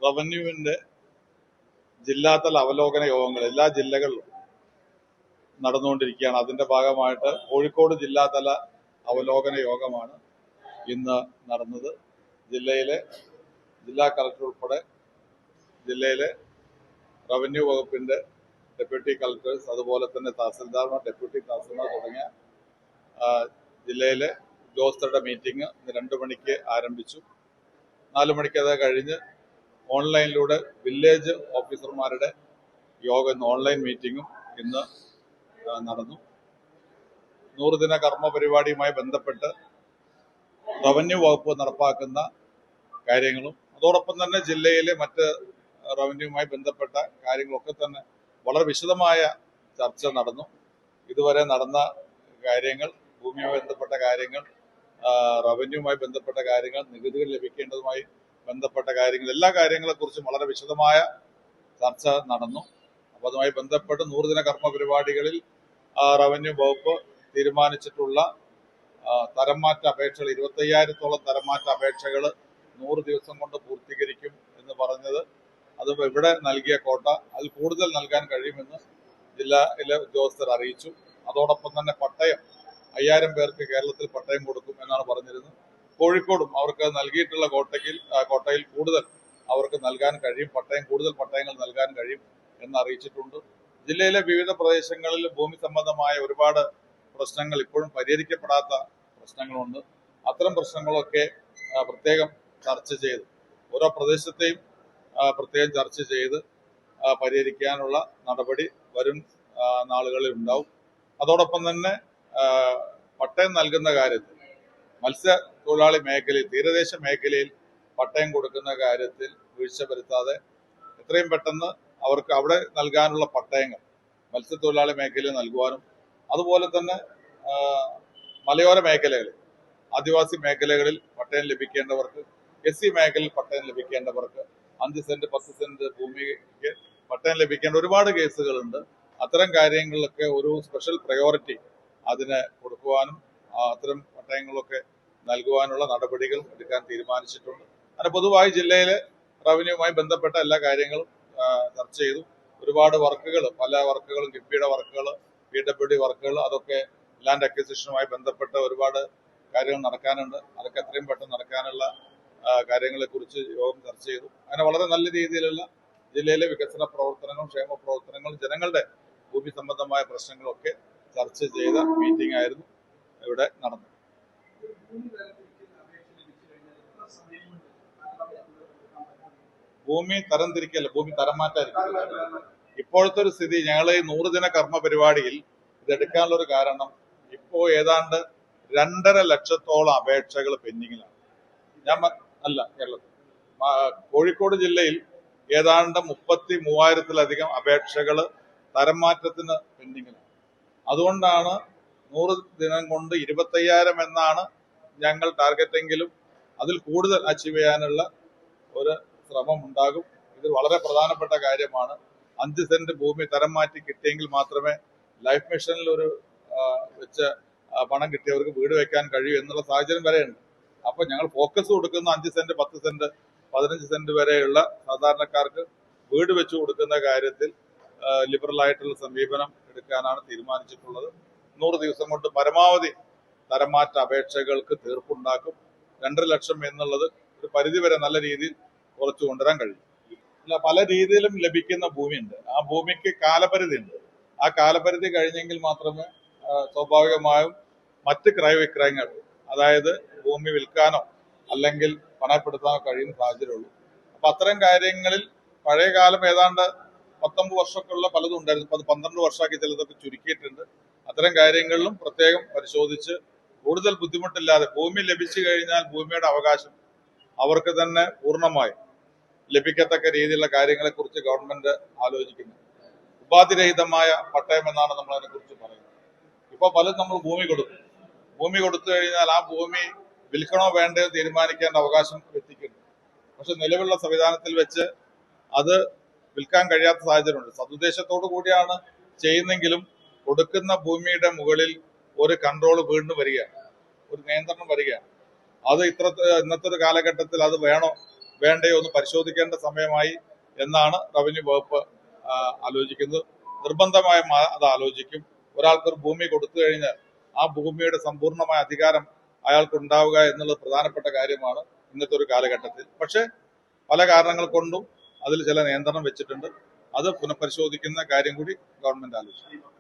റവന്യൂവിന്റെ ജില്ലാതല അവലോകന യോഗങ്ങൾ എല്ലാ ജില്ലകളിലും നടന്നുകൊണ്ടിരിക്കുകയാണ്. അതിന്റെ ഭാഗമായിട്ട് കോഴിക്കോട് ജില്ലാതല അവലോകന യോഗമാണ് ഇന്ന് നടന്നത്. ജില്ലാ കളക്ടർ ഉൾപ്പെടെ ജില്ലയിലെ റവന്യൂ വകുപ്പിന്റെ ഡെപ്യൂട്ടി കളക്ടേഴ്സ്, അതുപോലെ തന്നെ തഹസിൽദാർമാർ, ഡെപ്യൂട്ടി തഹസിൽദാർ തുടങ്ങിയ ജില്ലയിലെ ഉദ്യോഗസ്ഥരുടെ മീറ്റിംഗ് ഇന്ന് 2 മണിക്ക് ആരംഭിച്ചു. 4 മണിക്ക് അത് കഴിഞ്ഞ് ഓൺലൈനിലൂടെ വില്ലേജ് ഓഫീസർമാരുടെ യോഗം ഇന്ന് ഓൺലൈൻ മീറ്റിംഗും ഇന്ന് നടന്നു. 100 ദിന കർമ്മ പരിപാടിയുമായി ബന്ധപ്പെട്ട് റവന്യൂ വകുപ്പ് നടപ്പാക്കുന്ന കാര്യങ്ങളും അതോടൊപ്പം തന്നെ ജില്ലയിലെ മറ്റ് റവന്യൂവുമായി ബന്ധപ്പെട്ട കാര്യങ്ങളൊക്കെ തന്നെ വളരെ വിശദമായ ചർച്ച നടന്നു. ഇതുവരെ നടന്ന കാര്യങ്ങൾ, ഭൂമിയുമായി ബന്ധപ്പെട്ട കാര്യങ്ങൾ, റവന്യൂവുമായി ബന്ധപ്പെട്ട കാര്യങ്ങൾ, നികുതികൾ ലഭിക്കേണ്ടതുമായി ബന്ധപ്പെട്ട കാര്യങ്ങൾ, എല്ലാ കാര്യങ്ങളെക്കുറിച്ചും വളരെ വിശദമായ ചർച്ച നടന്നു. അപ്പോൾ അതുമായി ബന്ധപ്പെട്ട് 100 ദിന കർമ്മ പരിപാടികളിൽ റവന്യൂ വകുപ്പ് തീരുമാനിച്ചിട്ടുള്ള തരംമാറ്റ അപേക്ഷകൾ 25,000-ഓളം തരംമാറ്റ അപേക്ഷകൾ 100 ദിവസം കൊണ്ട് പൂർത്തീകരിക്കും എന്ന് പറഞ്ഞത്, അത് ഇവിടെ നൽകിയ കോട്ട അതിൽ കൂടുതൽ നൽകാൻ കഴിയുമെന്ന് ജില്ലയിലെ ഉദ്യോഗസ്ഥർ അറിയിച്ചു. അതോടൊപ്പം തന്നെ പട്ടയം 5,000 പേർക്ക് കേരളത്തിൽ പട്ടയം കൊടുക്കും എന്നാണ് പറഞ്ഞിരുന്നത്. കോഴിക്കോടും അവർക്ക് നൽകിയിട്ടുള്ള കോട്ടയിൽ കൂടുതൽ അവർക്ക് നൽകാൻ കഴിയും, കൂടുതൽ പട്ടയങ്ങൾ നൽകാൻ കഴിയും എന്ന് അറിയിച്ചിട്ടുണ്ട്. ജില്ലയിലെ വിവിധ പ്രദേശങ്ങളിൽ ഭൂമി സംബന്ധമായ ഒരുപാട് പ്രശ്നങ്ങൾ ഇപ്പോഴും പരിഹരിക്കപ്പെടാത്ത പ്രശ്നങ്ങളുണ്ട്. അത്തരം പ്രശ്നങ്ങളൊക്കെ പ്രത്യേകം ചർച്ച ചെയ്ത് ഓരോ പ്രദേശത്തെയും പ്രത്യേകം ചർച്ച ചെയ്ത് പരിഹരിക്കാനുള്ള നടപടി വരും നാളുകളിൽ ഉണ്ടാവും. അതോടൊപ്പം തന്നെ പട്ടയം നൽകുന്ന കാര്യത്തിൽ മത്സ്യത്തൊഴിലാളി മേഖലയിൽ, തീരദേശ മേഖലയിൽ പട്ടയം കൊടുക്കുന്ന കാര്യത്തിൽ വീഴ്ച വരുത്താതെ എത്രയും പെട്ടെന്ന് അവർക്ക് അവിടെ നൽകാനുള്ള പട്ടയങ്ങൾ മത്സ്യത്തൊഴിലാളി മേഖലയിൽ നൽകുവാനും, അതുപോലെ തന്നെ മലയോര മേഖലകളിൽ, ആദിവാസി മേഖലകളിൽ പട്ടയം ലഭിക്കേണ്ടവർക്ക്, SC മേഖലയിൽ പട്ടയം ലഭിക്കേണ്ടവർക്ക് 5 സെന്റ് 10 സെന്റ് ഭൂമിക്ക് പട്ടയം ലഭിക്കേണ്ട ഒരുപാട് കേസുകളുണ്ട്. അത്തരം കാര്യങ്ങളിലൊക്കെ ഒരു സ്പെഷ്യൽ പ്രയോറിറ്റി അതിന് കൊടുക്കുവാനും അത്തരം പട്ടയങ്ങളൊക്കെ നൽകുവാനുള്ള നടപടികൾ എടുക്കാൻ തീരുമാനിച്ചിട്ടുണ്ട്. അങ്ങനെ പൊതുവായി ജില്ലയിലെ റവന്യൂവുമായി ബന്ധപ്പെട്ട എല്ലാ കാര്യങ്ങളും ചർച്ച ചെയ്തു. ഒരുപാട് വർക്കുകൾ, പല വർക്കുകളും, കിഫ്ബിയുടെ വർക്കുകൾ, PWD വർക്കുകൾ, അതൊക്കെ ലാൻഡ് അക്വിസിഷനുമായി ബന്ധപ്പെട്ട ഒരുപാട് കാര്യങ്ങൾ നടക്കാനുണ്ട്. അതൊക്കെ എത്രയും പെട്ടെന്ന് നടക്കാനുള്ള കാര്യങ്ങളെ കുറിച്ച് യോഗം ചർച്ച ചെയ്തു. അങ്ങനെ വളരെ നല്ല രീതിയിലുള്ള ജില്ലയിലെ വികസന പ്രവർത്തനങ്ങളും ക്ഷേമ പ്രവർത്തനങ്ങളും ജനങ്ങളുടെ ഭൂമി സംബന്ധമായ പ്രശ്നങ്ങളൊക്കെ ചർച്ച ചെയ്ത മീറ്റിംഗ് ആയിരുന്നു ഇവിടെ നടന്നത്. ഭൂമി തരംതിരിക്കല്ല, ഭൂമി തരം മാറ്റായിരിക്കും ഇപ്പോഴത്തെ ഒരു സ്ഥിതി. ഞങ്ങൾ ഈ 100 ദിന കർമ്മ പരിപാടിയിൽ ഇതെടുക്കാനുള്ള ഒരു കാരണം, ഇപ്പോ ഏതാണ്ട് 2.5 ലക്ഷത്തോളം അപേക്ഷകൾ പെൻഡിങ്ങിലാണ്. കേരളത്തിൽ കോഴിക്കോട് ജില്ലയിൽ ഏതാണ്ട് 33,000-ലധികം അപേക്ഷകൾ തരം മാറ്റത്തിന് പെൻഡിങ്ങിലാണ്. അതുകൊണ്ടാണ് 100 ദിനം കൊണ്ട് 25,000 എന്നാണ് ഞങ്ങൾ ടാർഗറ്റെങ്കിലും അതിൽ കൂടുതൽ അച്ചീവ് ചെയ്യാനുള്ള ഒരു ശ്രമം ഉണ്ടാകും. ഇത് വളരെ പ്രധാനപ്പെട്ട കാര്യമാണ്. 5 സെന്റ് ഭൂമി തരം മാറ്റി കിട്ടിയെങ്കിൽ മാത്രമേ ലൈഫ് മിഷനിൽ ഒരു വെച്ച് പണം കിട്ടിയവർക്ക് വീട് വെക്കാൻ കഴിയൂ എന്നുള്ള സാഹചര്യം വരെയുണ്ട്. അപ്പൊ ഞങ്ങൾ ഫോക്കസ് കൊടുക്കുന്ന 5 സെന്റ് 10 സെന്റ് 15 സെന്റ് വരെയുള്ള സാധാരണക്കാർക്ക് വീട് വെച്ചു കൊടുക്കുന്ന കാര്യത്തിൽ ലിബറൽ ആയിട്ടുള്ള സമീപനം എടുക്കാനാണ് തീരുമാനിച്ചിട്ടുള്ളത്. 100 ദിവസം കൊണ്ട് പരമാവധി തരംമാറ്റ അപേക്ഷകൾക്ക് തീർപ്പുണ്ടാക്കും. 2.5 ലക്ഷം എന്നുള്ളത് ഒരു പരിധിവരെ നല്ല രീതിയിൽ കുറച്ചു കൊണ്ടുവരാൻ കഴിയും. പല രീതിയിലും ലഭിക്കുന്ന ഭൂമിയുണ്ട്. ആ ഭൂമിക്ക് കാലപരിധി ഉണ്ട്. ആ കാലപരിധി കഴിഞ്ഞെങ്കിൽ മാത്രമേ സ്വാഭാവികമായും മറ്റ് ക്രയവിക്രയങ്ങൾ, അതായത് ഭൂമി വിൽക്കാനോ അല്ലെങ്കിൽ പണയപ്പെടുത്താനോ കഴിയുന്ന സാഹചര്യമുള്ളൂ. അപ്പൊ അത്തരം കാര്യങ്ങളിൽ പഴയ കാലം ഏതാണ്ട് 19 വർഷമൊക്കെയുള്ള പലതും ഉണ്ടായിരുന്നു. അത് 12 വർഷമാക്കി ചിലതൊക്കെ ചുരുക്കിയിട്ടുണ്ട്. അത്തരം കാര്യങ്ങളിലും പ്രത്യേകം പരിശോധിച്ച് കൂടുതൽ ബുദ്ധിമുട്ടില്ലാതെ ഭൂമി ലഭിച്ചു കഴിഞ്ഞാൽ ഭൂമിയുടെ അവകാശം അവർക്ക് തന്നെ പൂർണ്ണമായും ലഭിക്കത്തക്ക രീതിയിലുള്ള കാര്യങ്ങളെ കുറിച്ച് ഗവൺമെന്റ് ആലോചിക്കുന്നു. ഉപാധിരഹിതമായ പട്ടയം എന്നാണ് നമ്മൾ അതിനെ കുറിച്ച് പറയുന്നത്. ഇപ്പൊ പലരും നമ്മൾ ഭൂമി കൊടുത്തു കഴിഞ്ഞാൽ ആ ഭൂമി വിൽക്കണോ വേണ്ടയോ തീരുമാനിക്കേണ്ട അവകാശം വ്യക്തിക്കുണ്ട്. പക്ഷെ നിലവിലുള്ള സംവിധാനത്തിൽ വെച്ച് അത് വിൽക്കാൻ കഴിയാത്ത സാഹചര്യമുണ്ട്. സതുദ്ദേശത്തോടു കൂടിയാണ് ചെയ്യുന്നെങ്കിലും കൊടുക്കുന്ന ഭൂമിയുടെ മുകളിൽ ഒരു കൺട്രോൾ വീണ്ടും വരികയാണ്, ഒരു നിയന്ത്രണം വരികയാണ്. അത് ഇന്നത്തെ ഒരു കാലഘട്ടത്തിൽ അത് വേണോ വേണ്ടയോ എന്ന് പരിശോധിക്കേണ്ട സമയമായി എന്നാണ് റവന്യൂ വകുപ്പ് ആലോചിക്കുന്നത്. നിർബന്ധമായും അത് ആലോചിക്കും. ഒരാൾക്കൊരു ഭൂമി കൊടുത്തു കഴിഞ്ഞാൽ ആ ഭൂമിയുടെ സമ്പൂർണ്ണമായ അധികാരം അയാൾക്ക് ഉണ്ടാവുക എന്നുള്ളത് പ്രധാനപ്പെട്ട കാര്യമാണ് ഇന്നത്തെ ഒരു കാലഘട്ടത്തിൽ. പക്ഷെ പല കാരണങ്ങൾ കൊണ്ടും അതിൽ ചില നിയന്ത്രണം വെച്ചിട്ടുണ്ട്. അത് പുനഃപരിശോധിക്കുന്ന കാര്യം കൂടി ഗവൺമെന്റ് ആലോചിക്കും.